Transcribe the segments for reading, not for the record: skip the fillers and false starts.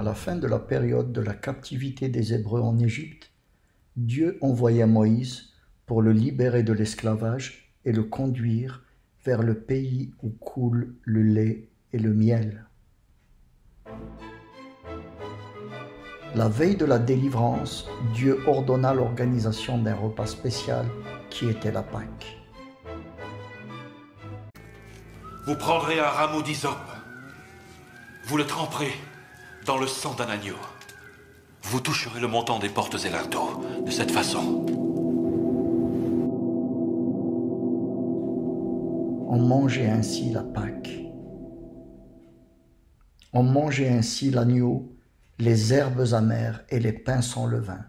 À la fin de la période de la captivité des Hébreux en Égypte, Dieu envoya Moïse pour le libérer de l'esclavage et le conduire vers le pays où coule le lait et le miel. La veille de la délivrance, Dieu ordonna l'organisation d'un repas spécial qui était la Pâque. Vous prendrez un rameau d'hysope, vous le tremperez dans le sang d'un agneau. Vous toucherez le montant des portes et linteaux de cette façon. On mangeait ainsi la Pâque. On mangeait ainsi l'agneau, les herbes amères et les pains sans levain,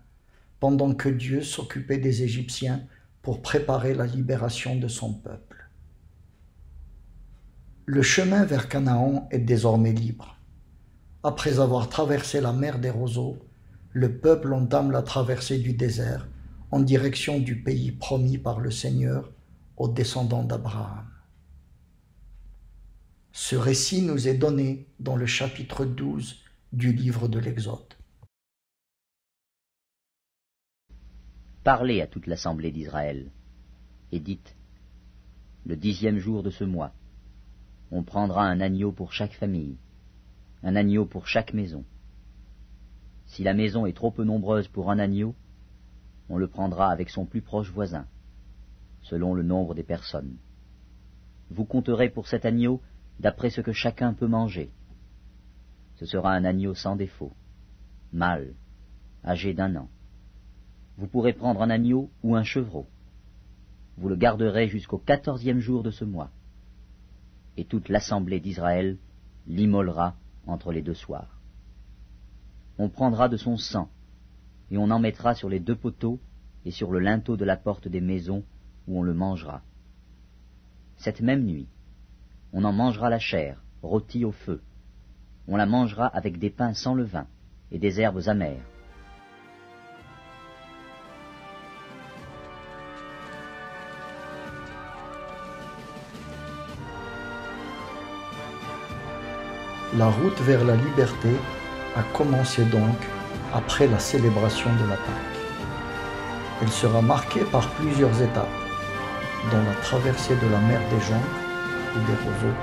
pendant que Dieu s'occupait des Égyptiens pour préparer la libération de son peuple. Le chemin vers Canaan est désormais libre. Après avoir traversé la mer des roseaux, le peuple entame la traversée du désert en direction du pays promis par le Seigneur aux descendants d'Abraham. Ce récit nous est donné dans le chapitre 12 du livre de l'Exode. Parlez à toute l'assemblée d'Israël, et dites, le 10e jour de ce mois, on prendra un agneau pour chaque famille, un agneau pour chaque maison. Si la maison est trop peu nombreuse pour un agneau, on le prendra avec son plus proche voisin, selon le nombre des personnes. Vous compterez pour cet agneau d'après ce que chacun peut manger. Ce sera un agneau sans défaut, mâle, âgé d'1 an. Vous pourrez prendre un agneau ou un chevreau. Vous le garderez jusqu'au 14e jour de ce mois. Et toute l'assemblée d'Israël l'immolera entre les 2 soirs. On prendra de son sang, et on en mettra sur les 2 poteaux et sur le linteau de la porte des maisons où on le mangera. Cette même nuit, on en mangera la chair, rôtie au feu. On la mangera avec des pains sans levain et des herbes amères. La route vers la liberté a commencé donc après la célébration de la Pâque. Elle sera marquée par plusieurs étapes, dont la traversée de la mer des joncs ou des roseaux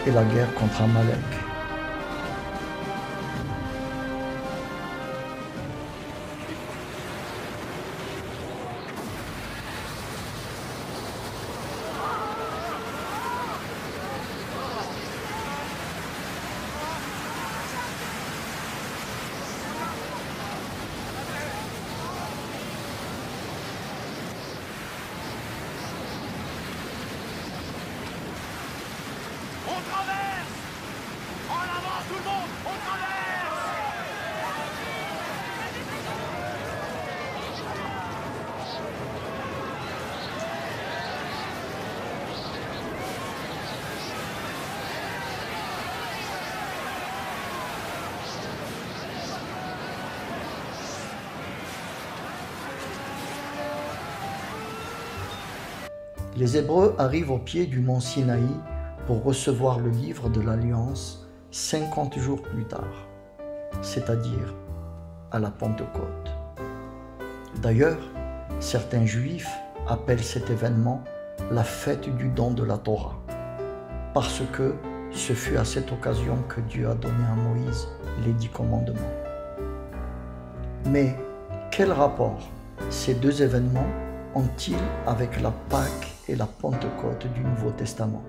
et la guerre contre Amalek. Les Hébreux arrivent au pied du mont Sinaï pour recevoir le livre de l'Alliance 50 jours plus tard, c'est-à-dire à la Pentecôte. D'ailleurs, certains Juifs appellent cet événement la fête du don de la Torah, parce que ce fut à cette occasion que Dieu a donné à Moïse les 10 commandements. Mais quel rapport ces 2 événements ont-ils avec la Pâque et la Pentecôte du Nouveau Testament?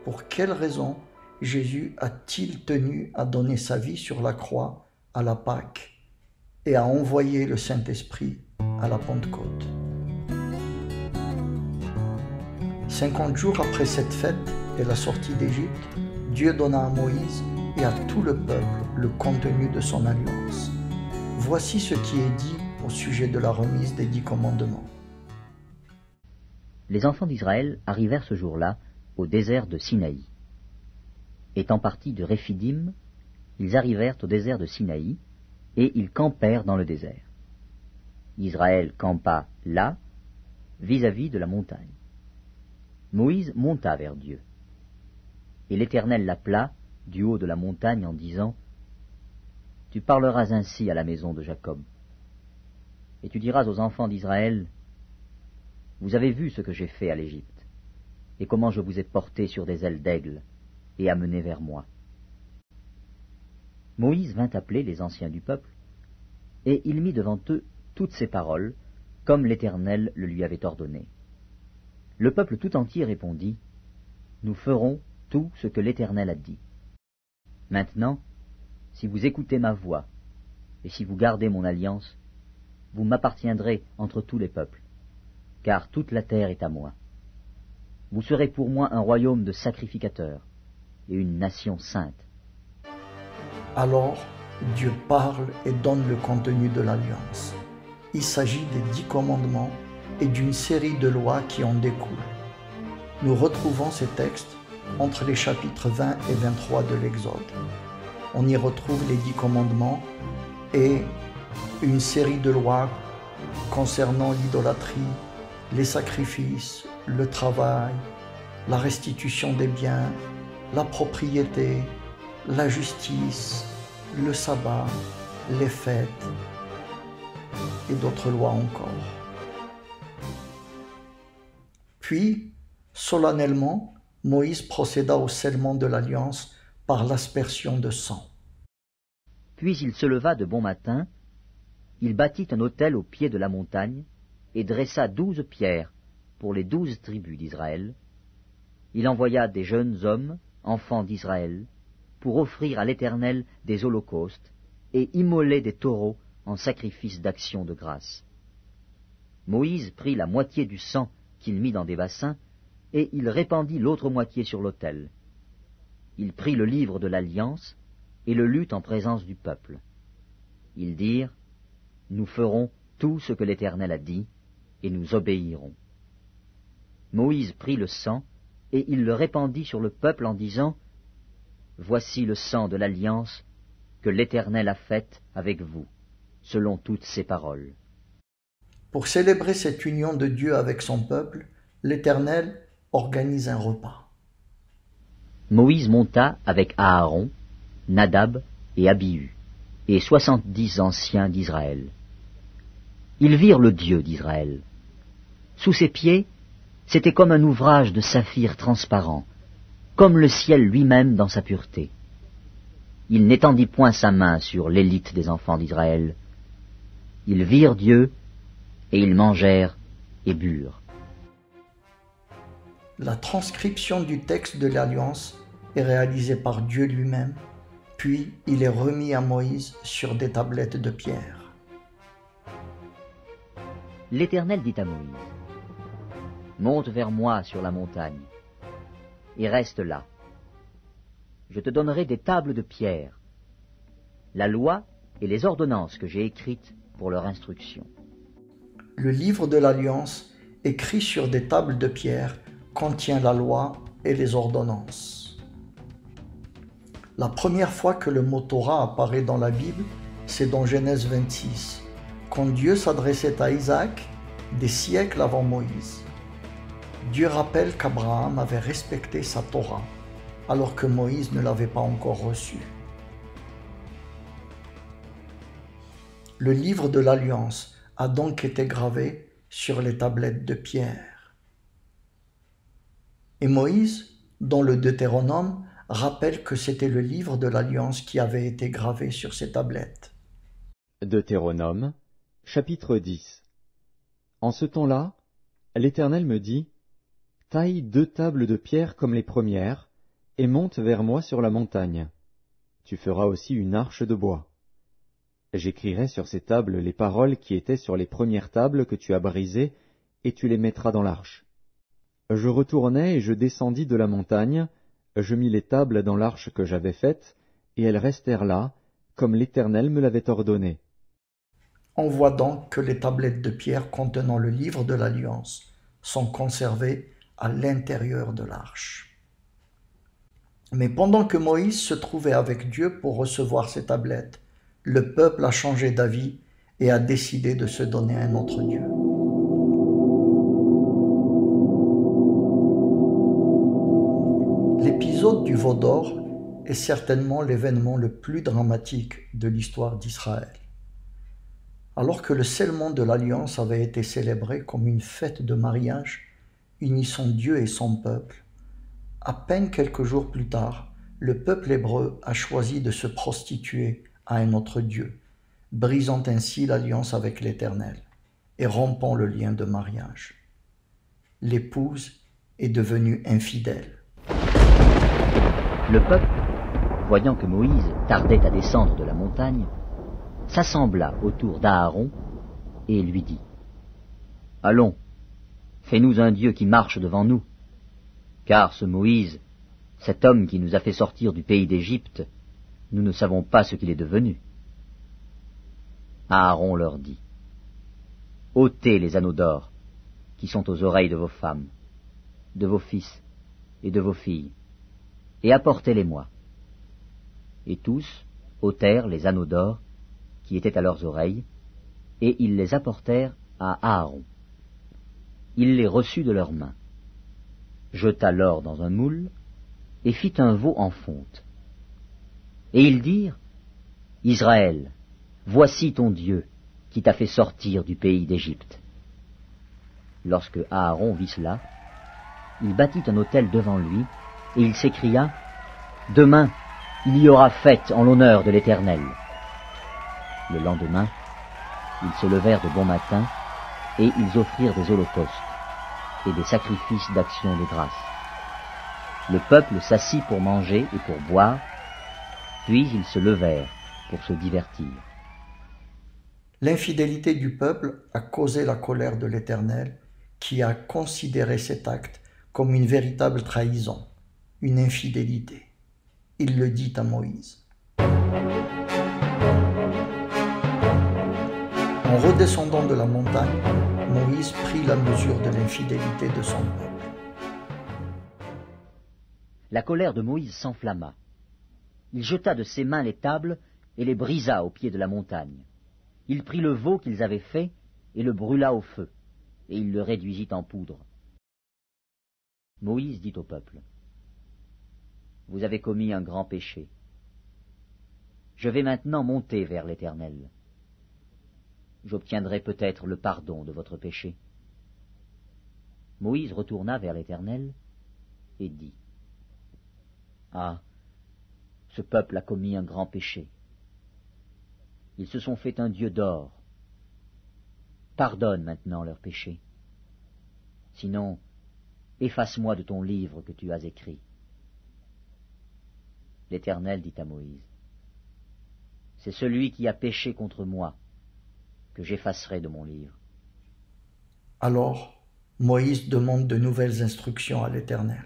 Pour quelle raison Jésus a-t-il tenu à donner sa vie sur la croix à la Pâque et à envoyer le Saint-Esprit à la Pentecôte? 50 jours après cette fête et la sortie d'Égypte, Dieu donna à Moïse et à tout le peuple le contenu de son alliance. Voici ce qui est dit au sujet de la remise des 10 commandements. Les enfants d'Israël arrivèrent ce jour-là au désert de Sinaï. Étant partis de Réphidim, ils arrivèrent au désert de Sinaï, et ils campèrent dans le désert. Israël campa là, vis-à-vis de la montagne. Moïse monta vers Dieu. Et l'Éternel l'appela du haut de la montagne en disant, tu parleras ainsi à la maison de Jacob. Et tu diras aux enfants d'Israël, vous avez vu ce que j'ai fait à l'Égypte, et comment je vous ai porté sur des ailes d'aigle, et amené vers moi. Moïse vint appeler les anciens du peuple, et il mit devant eux toutes ces paroles, comme l'Éternel le lui avait ordonné. Le peuple tout entier répondit, nous ferons tout ce que l'Éternel a dit. Maintenant, si vous écoutez ma voix, et si vous gardez mon alliance, vous m'appartiendrez entre tous les peuples, car toute la terre est à moi. Vous serez pour moi un royaume de sacrificateurs et une nation sainte. Alors, Dieu parle et donne le contenu de l'alliance. Il s'agit des 10 commandements et d'une série de lois qui en découlent. Nous retrouvons ces textes entre les chapitres 20 et 23 de l'Exode. On y retrouve les 10 commandements et une série de lois concernant l'idolâtrie, les sacrifices, le travail, la restitution des biens, la propriété, la justice, le sabbat, les fêtes et d'autres lois encore. Puis, solennellement, Moïse procéda au scellement de l'alliance par l'aspersion de sang. Puis il se leva de bon matin, il bâtit un autel au pied de la montagne, et dressa 12 pierres pour les 12 tribus d'Israël. Il envoya des jeunes hommes, enfants d'Israël, pour offrir à l'Éternel des holocaustes et immoler des taureaux en sacrifice d'action de grâce. Moïse prit la moitié du sang qu'il mit dans des bassins, et il répandit l'autre moitié sur l'autel. Il prit le livre de l'Alliance et le lut en présence du peuple. Ils dirent, « Nous ferons tout ce que l'Éternel a dit, et nous obéirons. » Moïse prit le sang, et il le répandit sur le peuple en disant, « Voici le sang de l'Alliance que l'Éternel a faite avec vous, selon toutes ses paroles. » Pour célébrer cette union de Dieu avec son peuple, l'Éternel organise un repas. Moïse monta avec Aaron, Nadab et Abihu, et 70 anciens d'Israël. Ils virent le Dieu d'Israël. Sous ses pieds, c'était comme un ouvrage de saphir transparent, comme le ciel lui-même dans sa pureté. Il n'étendit point sa main sur l'élite des enfants d'Israël. Ils virent Dieu, et ils mangèrent et burent. La transcription du texte de l'Alliance est réalisée par Dieu lui-même, puis il est remis à Moïse sur des tablettes de pierre. L'Éternel dit à Moïse, « Monte vers moi sur la montagne, et reste là. Je te donnerai des tables de pierre, la loi et les ordonnances que j'ai écrites pour leur instruction. » Le livre de l'Alliance, écrit sur des tables de pierre, contient la loi et les ordonnances. La première fois que le mot Torah apparaît dans la Bible, c'est dans Genèse 26, quand Dieu s'adressait à Isaac des siècles avant Moïse. Dieu rappelle qu'Abraham avait respecté sa Torah, alors que Moïse ne l'avait pas encore reçue. Le livre de l'Alliance a donc été gravé sur les tablettes de pierre. Et Moïse, dans le Deutéronome, rappelle que c'était le livre de l'Alliance qui avait été gravé sur ces tablettes. Deutéronome, chapitre 10. En ce temps-là, l'Éternel me dit, « Taille 2 tables de pierre comme les premières, et monte vers moi sur la montagne. Tu feras aussi une arche de bois. J'écrirai sur ces tables les paroles qui étaient sur les premières tables que tu as brisées, et tu les mettras dans l'arche. » Je retournai et je descendis de la montagne, je mis les tables dans l'arche que j'avais faite, et elles restèrent là, comme l'Éternel me l'avait ordonné. On voit donc que les tablettes de pierre contenant le livre de l'Alliance sont conservées à l'intérieur de l'arche. Mais pendant que Moïse se trouvait avec Dieu pour recevoir ces tablettes, le peuple a changé d'avis et a décidé de se donner un autre Dieu. L'épisode du veau d'or est certainement l'événement le plus dramatique de l'histoire d'Israël. Alors que le scellement de l'Alliance avait été célébré comme une fête de mariage unissant Dieu et son peuple, à peine quelques jours plus tard, le peuple hébreu a choisi de se prostituer à un autre Dieu, brisant ainsi l'alliance avec l'Éternel et rompant le lien de mariage. L'épouse est devenue infidèle. Le peuple, voyant que Moïse tardait à descendre de la montagne, s'assembla autour d'Aaron et lui dit : « Allons, fais-nous un Dieu qui marche devant nous, car ce Moïse, cet homme qui nous a fait sortir du pays d'Égypte, nous ne savons pas ce qu'il est devenu. » Aaron leur dit : « ôtez les anneaux d'or qui sont aux oreilles de vos femmes, de vos fils et de vos filles, et apportez-les-moi. » Et tous ôtèrent les anneaux d'or qui étaient à leurs oreilles, et ils les apportèrent à Aaron. Il les reçut de leurs mains, jeta l'or dans un moule, et fit un veau en fonte. Et ils dirent : « Israël, voici ton Dieu, qui t'a fait sortir du pays d'Égypte. » Lorsque Aaron vit cela, il bâtit un autel devant lui, et il s'écria : « Demain, il y aura fête en l'honneur de l'Éternel. » Le lendemain, ils se levèrent de bon matin, et ils offrirent des holocaustes et des sacrifices d'action de grâce. Le peuple s'assit pour manger et pour boire, puis ils se levèrent pour se divertir. L'infidélité du peuple a causé la colère de l'Éternel, qui a considéré cet acte comme une véritable trahison, une infidélité. Il le dit à Moïse. En redescendant de la montagne, Moïse prit la mesure de l'infidélité de son peuple. La colère de Moïse s'enflamma. Il jeta de ses mains les tables et les brisa au pied de la montagne. Il prit le veau qu'ils avaient fait et le brûla au feu, et il le réduisit en poudre. Moïse dit au peuple : « Vous avez commis un grand péché. Je vais maintenant monter vers l'Éternel. J'obtiendrai peut-être le pardon de votre péché. » Moïse retourna vers l'Éternel et dit : « Ah, ce peuple a commis un grand péché. Ils se sont fait un Dieu d'or. Pardonne maintenant leur péché. Sinon, efface-moi de ton livre que tu as écrit. » L'Éternel dit à Moïse : « C'est celui qui a péché contre moi que j'effacerai de mon livre. » Alors, Moïse demande de nouvelles instructions à l'Éternel.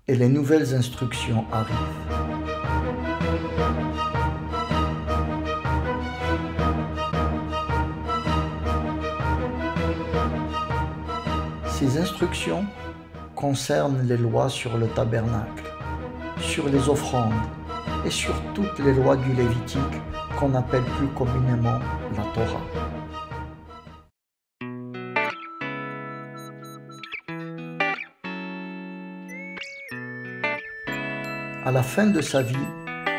Et les nouvelles instructions arrivent. Ces instructions concernent les lois sur le tabernacle, sur les offrandes et sur toutes les lois du Lévitique qu'on appelle plus communément la Torah. À la fin de sa vie,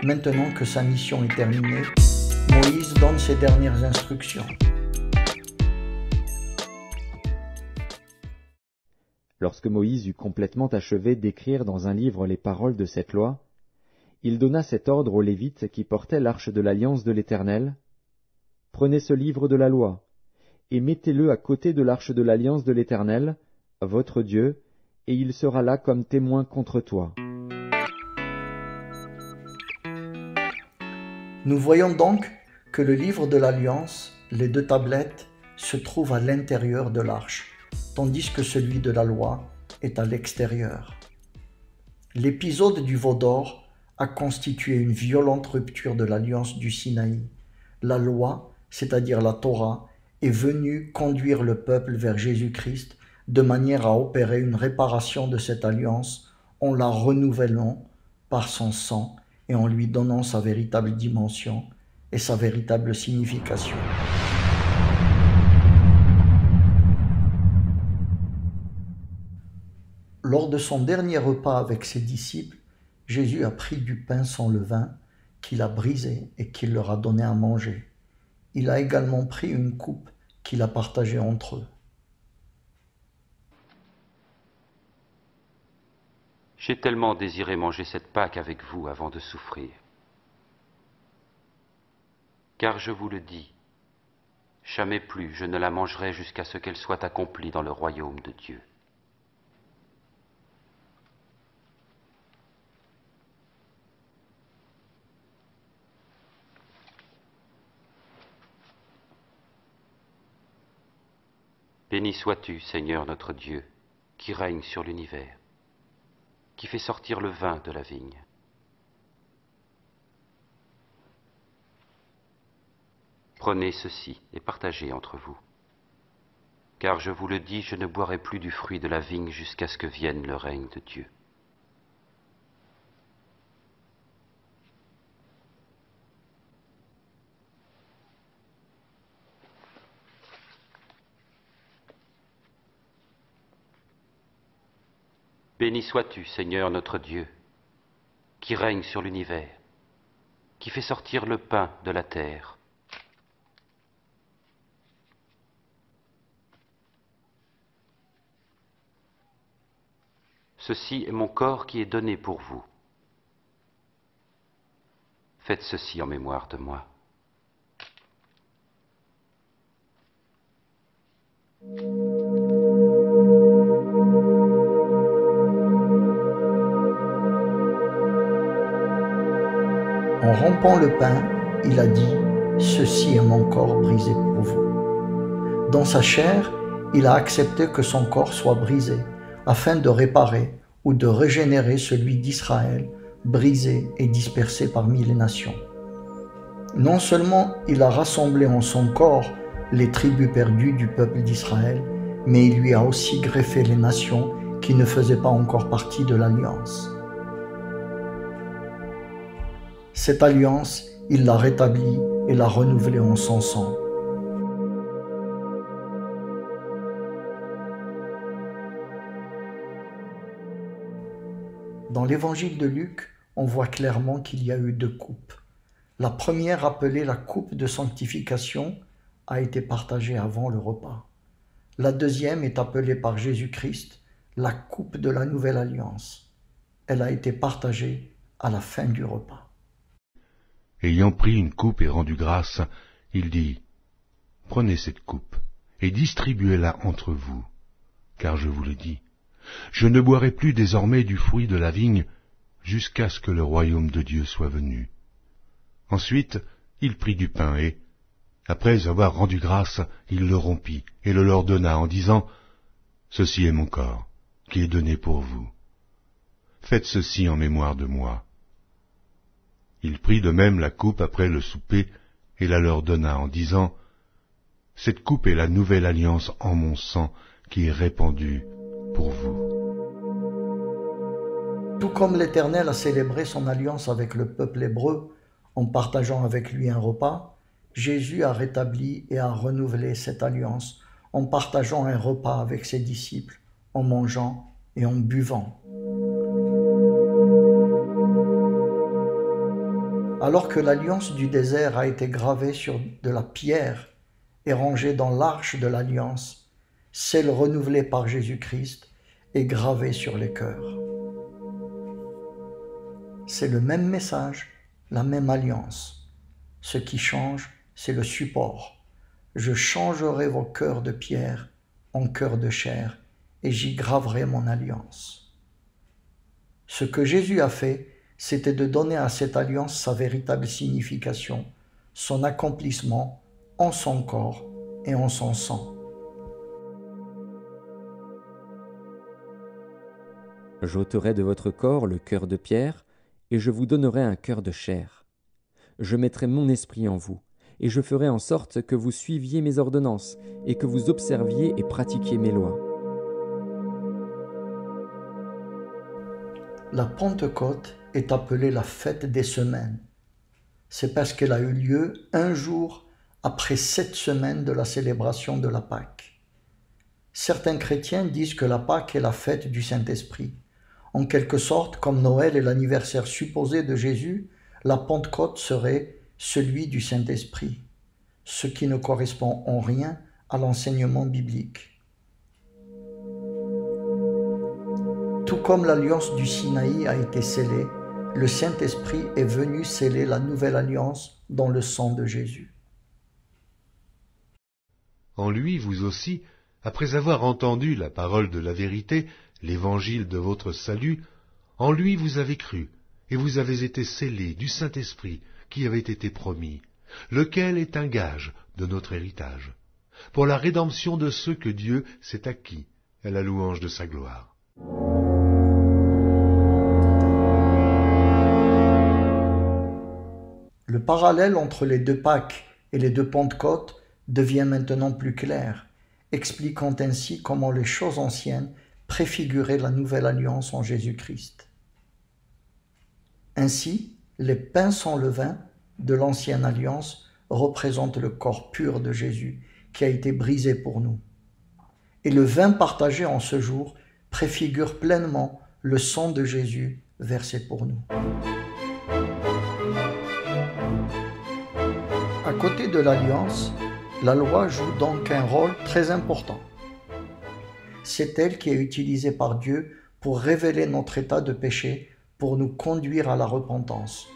maintenant que sa mission est terminée, Moïse donne ses dernières instructions. Lorsque Moïse eut complètement achevé d'écrire dans un livre les paroles de cette loi, il donna cet ordre aux Lévites qui portaient l'arche de l'alliance de l'Éternel : « Prenez ce livre de la loi, et mettez-le à côté de l'arche de l'alliance de l'Éternel, votre Dieu, et il sera là comme témoin contre toi. » Nous voyons donc que le livre de l'Alliance, les 2 tablettes, se trouvent à l'intérieur de l'arche, tandis que celui de la loi est à l'extérieur. L'épisode du veau d'or a constitué une violente rupture de l'Alliance du Sinaï. La loi, c'est-à-dire la Torah, est venue conduire le peuple vers Jésus-Christ de manière à opérer une réparation de cette alliance en la renouvelant par son sang et en lui donnant sa véritable dimension et sa véritable signification. Lors de son dernier repas avec ses disciples, Jésus a pris du pain sans levain, qu'il a brisé et qu'il leur a donné à manger. Il a également pris une coupe qu'il a partagée entre eux. J'ai tellement désiré manger cette Pâque avec vous avant de souffrir. Car je vous le dis, jamais plus je ne la mangerai jusqu'à ce qu'elle soit accomplie dans le royaume de Dieu. Béni sois-tu, Seigneur notre Dieu, qui règne sur l'univers, qui fait sortir le vin de la vigne. Prenez ceci et partagez entre vous. Car je vous le dis, je ne boirai plus du fruit de la vigne jusqu'à ce que vienne le règne de Dieu. Béni sois-tu, Seigneur notre Dieu, qui règne sur l'univers, qui fait sortir le pain de la terre. Ceci est mon corps qui est donné pour vous. Faites ceci en mémoire de moi. En rompant le pain, il a dit « Ceci est mon corps brisé pour vous ». Dans sa chair, il a accepté que son corps soit brisé, afin de réparer ou de régénérer celui d'Israël, brisé et dispersé parmi les nations. Non seulement il a rassemblé en son corps les tribus perdues du peuple d'Israël, mais il lui a aussi greffé les nations qui ne faisaient pas encore partie de l'Alliance. Cette alliance, il l'a rétablie et l'a renouvelée en son sang. Dans l'évangile de Luc, on voit clairement qu'il y a eu 2 coupes. La première, appelée la coupe de sanctification, a été partagée avant le repas. La deuxième est appelée par Jésus-Christ la coupe de la nouvelle alliance. Elle a été partagée à la fin du repas. Ayant pris une coupe et rendu grâce, il dit, « Prenez cette coupe et distribuez-la entre vous, car je vous le dis, je ne boirai plus désormais du fruit de la vigne jusqu'à ce que le royaume de Dieu soit venu. » Ensuite, il prit du pain et, après avoir rendu grâce, il le rompit et le leur donna en disant, « Ceci est mon corps, qui est donné pour vous. Faites ceci en mémoire de moi. » Il prit de même la coupe après le souper et la leur donna en disant, « Cette coupe est la nouvelle alliance en mon sang qui est répandue pour vous. » Tout comme l'Éternel a célébré son alliance avec le peuple hébreu en partageant avec lui un repas, Jésus a rétabli et a renouvelé cette alliance en partageant un repas avec ses disciples, en mangeant et en buvant. Alors que l'alliance du désert a été gravée sur de la pierre et rangée dans l'arche de l'alliance, celle renouvelée par Jésus-Christ est gravée sur les cœurs. C'est le même message, la même alliance. Ce qui change, c'est le support. Je changerai vos cœurs de pierre en cœurs de chair et j'y graverai mon alliance. Ce que Jésus a fait, c'était de donner à cette alliance sa véritable signification, son accomplissement en son corps et en son sang. J'ôterai de votre corps le cœur de pierre, et je vous donnerai un cœur de chair. Je mettrai mon esprit en vous, et je ferai en sorte que vous suiviez mes ordonnances, et que vous observiez et pratiquiez mes lois. La Pentecôte est appelée la fête des semaines. C'est parce qu'elle a eu lieu un jour après 7 semaines de la célébration de la Pâque. Certains chrétiens disent que la Pâque est la fête du Saint-Esprit. En quelque sorte, comme Noël est l'anniversaire supposé de Jésus, la Pentecôte serait celui du Saint-Esprit, ce qui ne correspond en rien à l'enseignement biblique. Tout comme l'alliance du Sinaï a été scellée, le Saint-Esprit est venu sceller la nouvelle alliance dans le sang de Jésus. En lui, vous aussi, après avoir entendu la parole de la vérité, l'évangile de votre salut, en lui vous avez cru, et vous avez été scellés du Saint-Esprit qui avait été promis, lequel est un gage de notre héritage, pour la rédemption de ceux que Dieu s'est acquis à la louange de sa gloire. Le parallèle entre les deux Pâques et les deux Pentecôtes devient maintenant plus clair, expliquant ainsi comment les choses anciennes préfiguraient la nouvelle alliance en Jésus-Christ. Ainsi, les pains sans levain de l'ancienne alliance représentent le corps pur de Jésus qui a été brisé pour nous. Et le vin partagé en ce jour préfigure pleinement le sang de Jésus versé pour nous. À côté de l'alliance, la loi joue donc un rôle très important. C'est elle qui est utilisée par Dieu pour révéler notre état de péché, pour nous conduire à la repentance.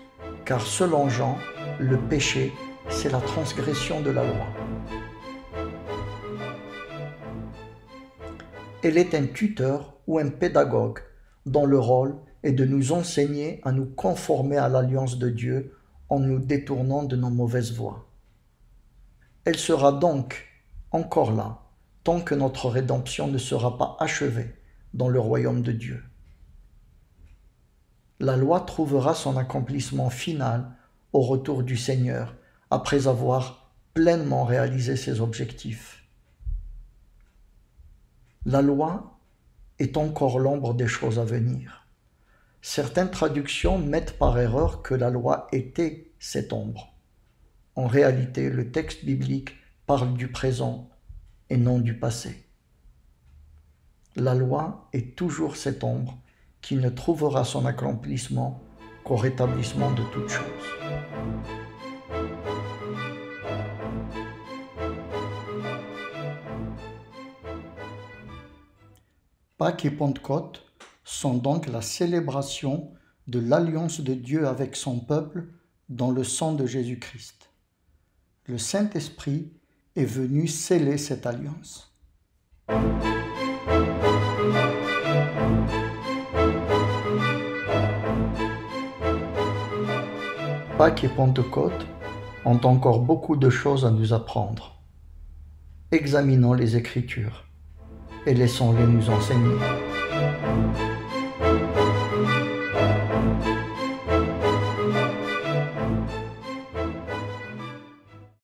Car selon Jean, le péché, c'est la transgression de la loi. Elle est un tuteur ou un pédagogue dont le rôle est de nous enseigner à nous conformer à l'alliance de Dieu en nous détournant de nos mauvaises voies. Elle sera donc encore là tant que notre rédemption ne sera pas achevée dans le royaume de Dieu. La loi trouvera son accomplissement final au retour du Seigneur après avoir pleinement réalisé ses objectifs. La loi est encore l'ombre des choses à venir. Certaines traductions mettent par erreur que la loi était cette ombre. En réalité, le texte biblique parle du présent et non du passé. La loi est toujours cette ombre qui ne trouvera son accomplissement qu'au rétablissement de toutes choses. Pâques et Pentecôte sont donc la célébration de l'alliance de Dieu avec son peuple dans le sang de Jésus-Christ. Le Saint-Esprit est venu sceller cette alliance. Pâques et Pentecôte ont encore beaucoup de choses à nous apprendre. Examinons les Écritures et laissons-les nous enseigner.